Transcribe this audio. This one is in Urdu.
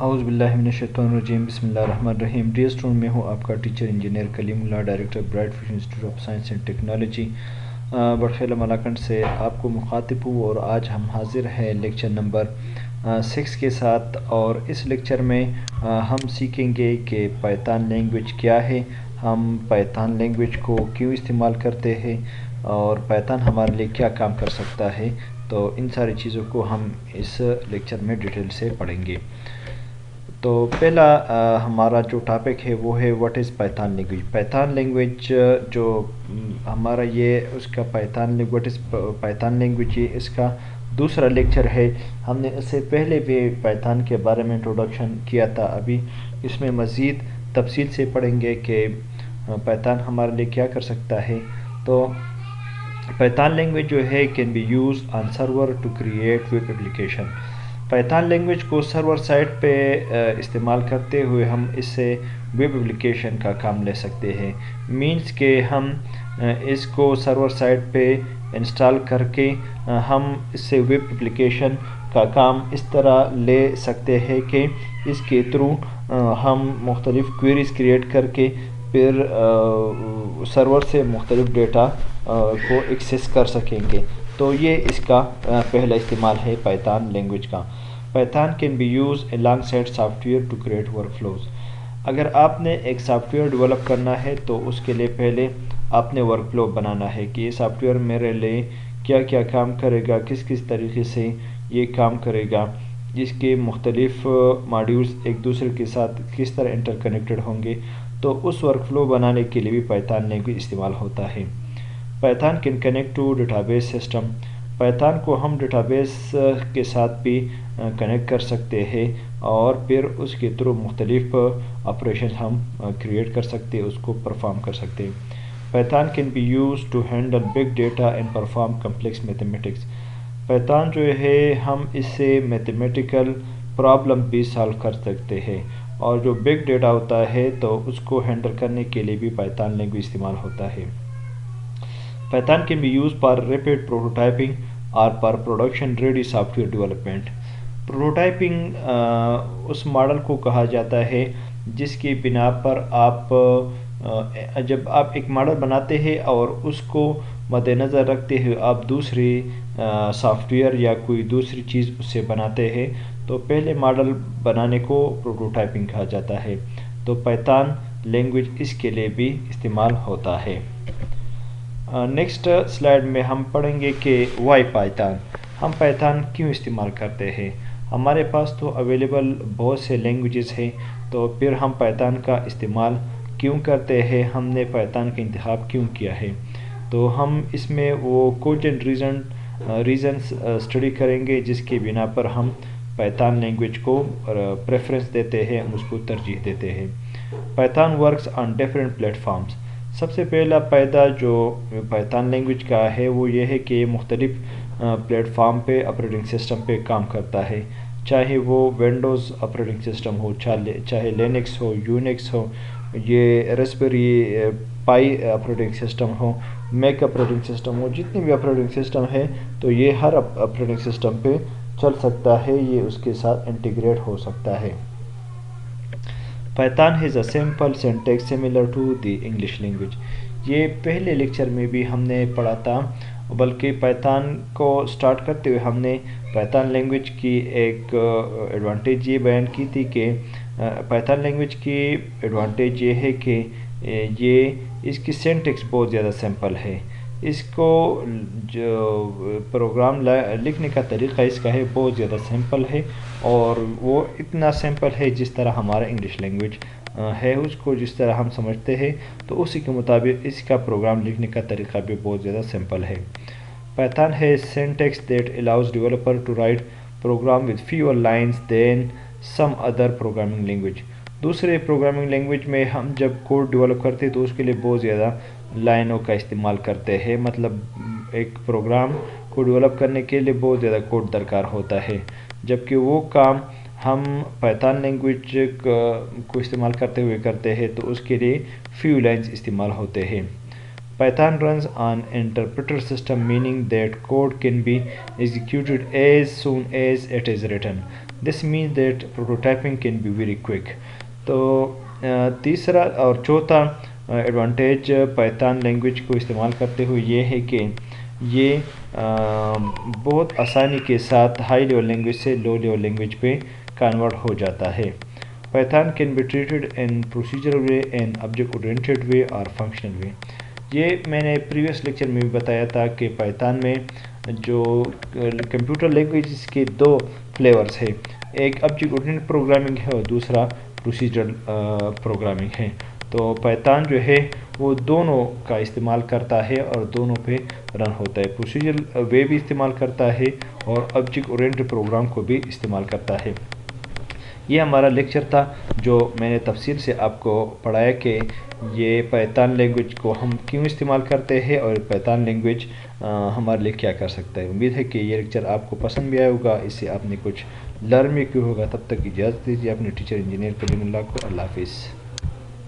اعوذ باللہ من الشیطان الرجیم، بسم اللہ الرحمن الرحیم۔ ڈیئر اسٹوڈنٹ، میں ہوں آپ کا teacher engineer Kalim Ullah, director Bright Future Institute of Science and Technology Barkhel Malakand سے آپ کو مخاطب ہوں، اور آج ہم حاضر ہیں لیکچر نمبر 6 کے ساتھ۔ اور اس لیکچر میں ہم سیکھیں گے کہ پائتھن لینگویج کیا ہے، ہم پائتھن لینگویج کو کیوں استعمال کرتے ہیں، اور پائتھن ہمارے لیے کیا کام کر سکتا ہے۔ تو ان ساری چیزوں کو ہم اس لیکچر میں ڈیٹیل سے پڑھیں گے۔ تو پہلا ہمارا جو ٹاپک ہے وہ ہے what is Python language. Python language جو ہمارا یہ اس کا واٹ از پائتھن لینگویج، یہ اس کا دوسرا لیکچر ہے۔ ہم نے اس سے پہلے بھی پائتھن کے بارے میں انٹروڈکشن کیا تھا، ابھی اس میں مزید تفصیل سے پڑھیں گے کہ پائتھن ہمارے لیے کیا کر سکتا ہے۔ تو پائتھن لینگویج جو ہے can be use on server to create web application. Python language کو سرور سائٹ پہ استعمال کرتے ہوئے ہم اس سے ویب اپلیکیشن کا کام لے سکتے ہیں۔ مینس کہ ہم اس کو سرور سائٹ پہ انسٹال کر کے ہم اس سے ویب اپلیکیشن کا کام اس طرح لے سکتے ہیں کہ اس کے تھرو ہم مختلف کوئریز کریٹ کر کے پھر سرور سے مختلف ڈیٹا کو ایکسیس کر سکیں گے۔ تو یہ اس کا پہلا استعمال ہے پائتھن لینگویج کا۔ Python can be use alongside software to create workflows. اگر آپ نے ایک سافٹ ویئر ڈیولپ کرنا ہے تو اس کے لیے پہلے آپ نے ورک فلو بنانا ہے کہ یہ سافٹ ویئر میرے لیے کیا کیا کام کرے گا، کس کس طریقے سے یہ کام کرے گا، جس کے مختلف ماڈیولز ایک دوسرے کے ساتھ کس طرح انٹر کنیکٹڈ ہوں گے۔ تو اس ورک فلو بنانے کے لیے بھی پائتھن لینگویج استعمال ہوتا ہے۔ Python can connect to database system. Python کو ہم ڈیٹا بیس کے ساتھ بھی کنیکٹ کر سکتے ہیں، اور پھر اس کے تھرو مختلف آپریشن ہم کریٹ کر سکتے ہیں، اس کو پرفارم کر سکتے ہیں۔ Python can be use to handle big data and perform complex mathematics. Python جو ہے ہم اس سے میتھمیٹیکل پرابلم بھی سالو کر سکتے ہیں، اور جو بگ ڈیٹا ہوتا ہے تو اس کو ہینڈل کرنے کے لیے بھی پائتھن لینگویج استعمال ہوتا ہے۔ Python can be used for rapid prototyping or for production ready software development۔ Prototyping اس ماڈل کو کہا جاتا ہے جس کی بنا پر آپ جب آپ ایک ماڈل بناتے ہیں اور اس کو مد نظر رکھتے ہوئے آپ دوسری سافٹ ویئر یا کوئی دوسری چیز اس سے بناتے ہیں، تو پہلے ماڈل بنانے کو پروٹوٹائپنگ کہا جاتا ہے۔ تو پائتھن لینگویج اس کے لیے بھی استعمال ہوتا ہے۔ نیکسٹ سلائیڈ میں ہم پڑھیں گے کہ وائی پائتھن، ہم پائتھن کیوں استعمال کرتے ہیں۔ ہمارے پاس تو اویلیبل بہت سے لینگویجز ہیں، تو پھر ہم پائتھن کا استعمال کیوں کرتے ہیں، ہم نے پائتھن کا انتخاب کیوں کیا ہے۔ تو ہم اس میں وہ کوجنٹ ریزنز اسٹڈی کریں گے جس کی بنا پر ہم پائتھن لینگویج کو پریفرنس دیتے ہیں، ہم اس کو ترجیح دیتے ہیں۔ Python works on different platforms. سب سے پہلا فائدہ جو پائتھن لینگویج کا ہے وہ یہ ہے کہ یہ مختلف پلیٹ فارم پہ آپریٹنگ سسٹم پہ کام کرتا ہے، چاہے وہ ونڈوز آپریٹنگ سسٹم ہو، چاہے لینکس ہو، یونکس ہو، یہ ریسپبیری پائی آپریٹنگ سسٹم ہو، میک آپریٹنگ سسٹم ہو، جتنے بھی آپریٹنگ سسٹم ہے تو یہ ہر آپریٹنگ سسٹم پہ چل سکتا ہے، یہ اس کے ساتھ انٹیگریٹ ہو سکتا ہے۔ Python has a simple syntax similar to the English language۔ یہ پہلے لیکچر میں بھی ہم نے پڑھا تھا، بلکہ پائتھن کو سٹارٹ کرتے ہوئے ہم نے پائتھن لینگویج کی ایک ایڈوانٹیج یہ بیان کی تھی کہ پائتھن لینگویج کی ایڈوانٹیج یہ ہے کہ اس کی سینٹیکس بہت زیادہ سمپل ہے۔ اس کو جو پروگرام لکھنے کا طریقہ اس کا ہے بہت زیادہ سمپل ہے، اور وہ اتنا سمپل ہے جس طرح ہمارا انگلش لینگویج ہے اس کو جس طرح ہم سمجھتے ہیں، تو اسی کے مطابق اس کا پروگرام لکھنے کا طریقہ بھی بہت زیادہ سمپل ہے۔ Python has syntax that allows developer to write program with fewer lines than some other programming language۔ دوسرے پروگرامنگ لینگویج میں ہم جب کوڈ ڈیولپ کرتے ہیں تو اس کے لیے بہت زیادہ لائنوں کا استعمال کرتے ہیں، مطلب ایک پروگرام کو ڈیولپ کرنے کے لیے بہت زیادہ کوڈ درکار ہوتا ہے، جبکہ وہ کام ہم پائتھن لینگویج کو استعمال کرتے ہوئے کرتے ہیں تو اس کے لیے فیو لائنز استعمال ہوتے ہیں۔ Python runs on interpreter system meaning that code can be executed as soon as it is written۔ This means that prototyping can be very quick. تو تیسرا اور چوتھا ایڈوانٹیج پائتھن لینگویج کو استعمال کرتے ہوئے یہ ہے کہ یہ بہت آسانی کے ساتھ ہائی لیول لینگویج سے لو لیول لینگویج پہ کنورٹ ہو جاتا ہے. Python can be treated in procedural way in object oriented way اور فنکشنل وے. یہ میں نے پریویس لیکچر میں بھی بتایا تھا کہ پائتھن میں جو کمپیوٹر لینگویجز کے دو فلیورز ہیں، ایک آبجیکٹ اورینٹیڈ پروگرامنگ ہے اور دوسرا پروسیجرل پروگرامنگ ہے. تو پائتھن جو ہے وہ دونوں کا استعمال کرتا ہے اور دونوں پہ رن ہوتا ہے. پروسیجرل وے بھی استعمال کرتا ہے اور آبجیکٹ اورینٹیڈ پروگرام کو بھی استعمال کرتا ہے. یہ ہمارا لیکچر تھا جو میں نے تفصیل سے آپ کو پڑھایا کہ یہ پائتھن لینگویج کو ہم کیوں استعمال کرتے ہیں اور پائتھن لینگویج ہمارے لیے کیا کر سکتا ہے. امید ہے کہ یہ لیکچر آپ کو پسند بھی آیا ہوگا، اس سے آپ نے کچھ لرن بھی کیا ہوگا. تب تک اجازت دیجیے اپنے ٹیچر انجینئر کلیم اللہ کو. اللہ حافظ.